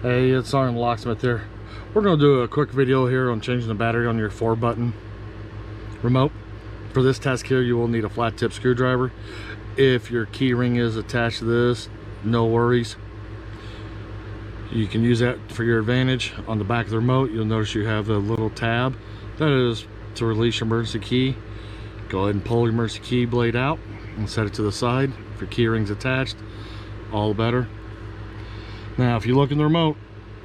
Hey, it's Locksmith here. We're going to do a quick video here on changing the battery on your 4-button remote. For this task here, you will need a flat tip screwdriver. If your key ring is attached to this, no worries. You can use that for your advantage. On the back of the remote, you'll notice you have a little tab. That is to release your emergency key. Go ahead and pull your emergency key blade out and set it to the side. If your key ring's attached, all the better. Now, if you look in the remote,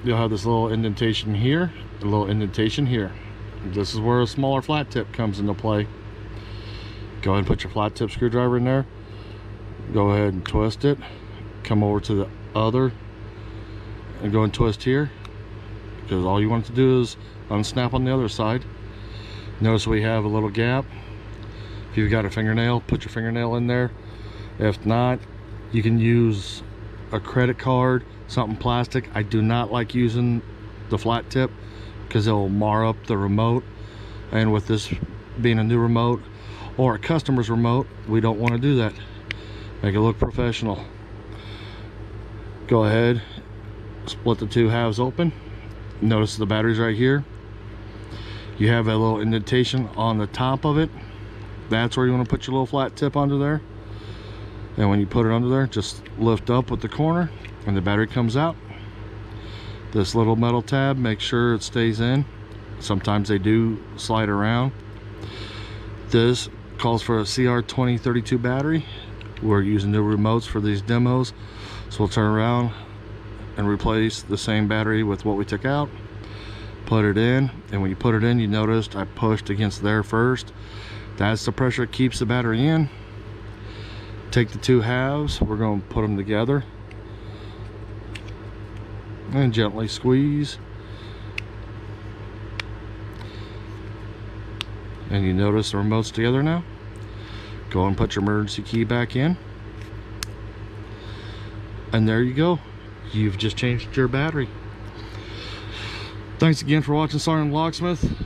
you'll have this little indentation here, a little indentation here. This is where a smaller flat tip comes into play. Go ahead and put your flat tip screwdriver in there. Go ahead and twist it. Come over to the other and go and twist here, because all you want to do is unsnap on the other side. Notice we have a little gap. If you've got a fingernail, put your fingernail in there. If not, you can use a credit card, something plastic. I do not like using the flat tip because it'll mar up the remote, and with this being a new remote or a customer's remote, we don't want to do that. Make it look professional. Go ahead, split the two halves open. Notice the battery's right here. You have a little indentation on the top of it. That's where you want to put your little flat tip under there. And when you put it under there, just lift up with the corner and the battery comes out. This little metal tab, make sure it stays in. Sometimes they do slide around. This calls for a CR2032 battery. We're using new remotes for these demos, so we'll turn around and replace the same battery with what we took out. Put it in, and when you put it in, you noticed I pushed against there first. That's the pressure that keeps the battery in. Take the two halves, we're going to put them together and gently squeeze. And you notice the remote's together now. Go and put your emergency key back in. And there you go. You've just changed your battery. Thanks again for watching SgtLocksmith.